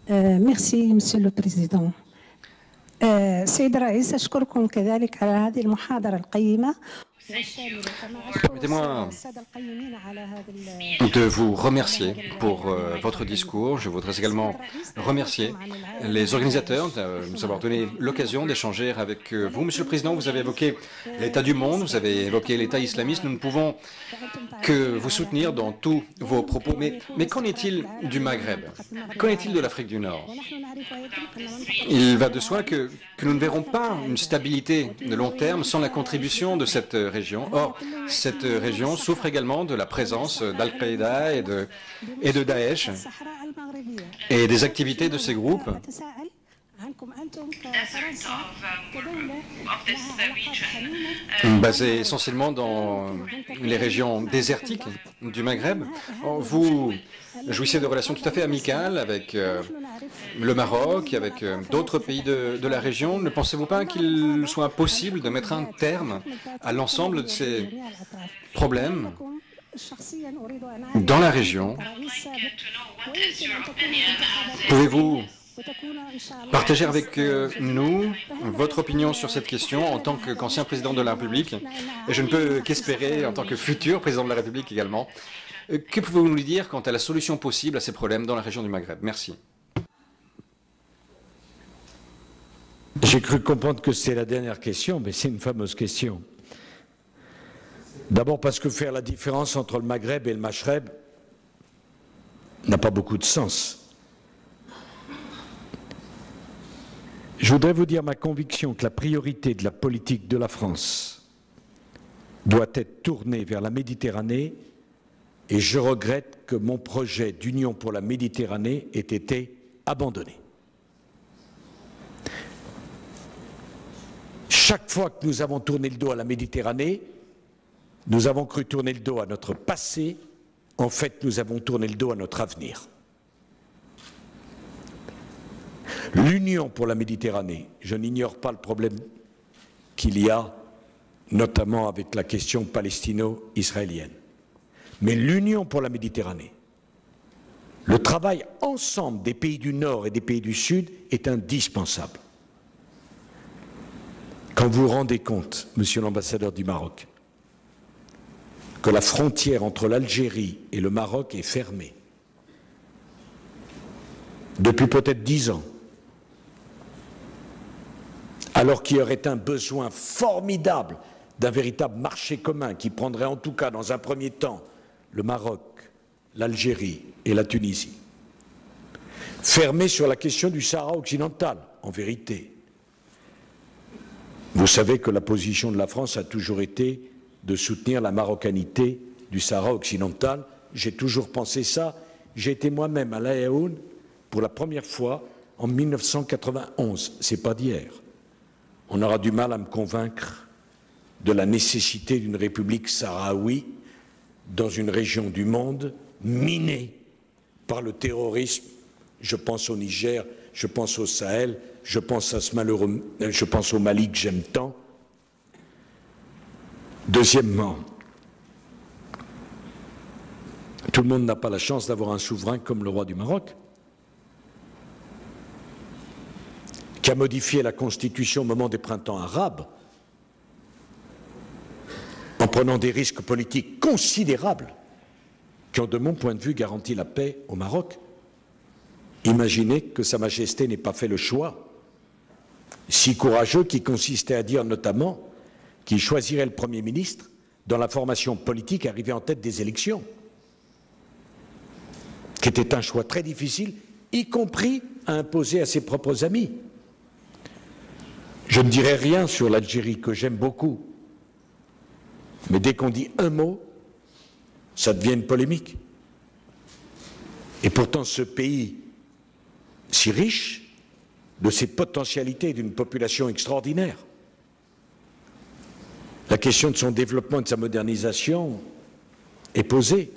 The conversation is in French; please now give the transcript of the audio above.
ميرسي مسيو لو بريزيدون. سيد الرئيس أشكركم كذلك على هذه المحاضرة القيمة. Permettez-moi de vous remercier pour votre discours. Je voudrais également remercier les organisateurs de nous avoir donné l'occasion d'échanger avec vous. Monsieur le Président, vous avez évoqué l'état du monde, vous avez évoqué l'état islamiste. Nous ne pouvons que vous soutenir dans tous vos propos. Mais qu'en est-il du Maghreb? Qu'en est-il de l'Afrique du Nord? Il va de soi que nous ne verrons pas une stabilité de long terme sans la contribution de cette région. Or, cette région souffre également de la présence d'Al-Qaïda et de Daesh et des activités de ces groupes basées essentiellement dans les régions désertiques du Maghreb. Vous jouissez de relations tout à fait amicales avec le Maroc, avec d'autres pays de la région. Ne pensez-vous pas qu'il soit possible de mettre un terme à l'ensemble de ces problèmes dans la région? Pouvez-vous partager avec nous votre opinion sur cette question en tant qu'ancien président de la République, et je ne peux qu'espérer en tant que futur président de la République également. Que pouvez-vous nous dire quant à la solution possible à ces problèmes dans la région du Maghreb? Merci. J'ai cru comprendre que c'est la dernière question, mais c'est une fameuse question. D'abord parce que faire la différence entre le Maghreb et le Machreb n'a pas beaucoup de sens. Je voudrais vous dire ma conviction que la priorité de la politique de la France doit être tournée vers la Méditerranée, et je regrette que mon projet d'Union pour la Méditerranée ait été abandonné. Chaque fois que nous avons tourné le dos à la Méditerranée, nous avons cru tourner le dos à notre passé. En fait, nous avons tourné le dos à notre avenir. L'Union pour la Méditerranée, je n'ignore pas le problème qu'il y a, notamment avec la question palestino-israélienne. Mais l'Union pour la Méditerranée, le travail ensemble des pays du Nord et des pays du Sud est indispensable. Quand vous vous rendez compte, monsieur l'ambassadeur du Maroc, que la frontière entre l'Algérie et le Maroc est fermée depuis peut-être 10 ans, alors qu'il y aurait un besoin formidable d'un véritable marché commun qui prendrait en tout cas dans un premier temps le Maroc, l'Algérie et la Tunisie, fermé sur la question du Sahara occidental, en vérité. Vous savez que la position de la France a toujours été de soutenir la marocanité du Sahara occidental. J'ai toujours pensé ça. J'ai été moi-même à La Yaoune pour la première fois en 1991. C'est pas d'hier. On aura du mal à me convaincre de la nécessité d'une république sahraoui dans une région du monde minée par le terrorisme. Je pense au Niger, je pense au Sahel, je pense à ce malheureux, je pense au Mali que j'aime tant. Deuxièmement, tout le monde n'a pas la chance d'avoir un souverain comme le roi du Maroc, qui a modifié la Constitution au moment des printemps arabes, en prenant des risques politiques considérables, qui ont, de mon point de vue, garanti la paix au Maroc. Imaginez que Sa Majesté n'ait pas fait le choix si courageux qui consistait à dire notamment qu'il choisirait le Premier ministre dans la formation politique arrivée en tête des élections, qui était un choix très difficile, y compris à imposer à ses propres amis. Je ne dirai rien sur l'Algérie, que j'aime beaucoup, mais dès qu'on dit un mot, ça devient une polémique. Et pourtant, ce pays si riche, de ses potentialités, d'une population extraordinaire, la question de son développement et de sa modernisation est posée.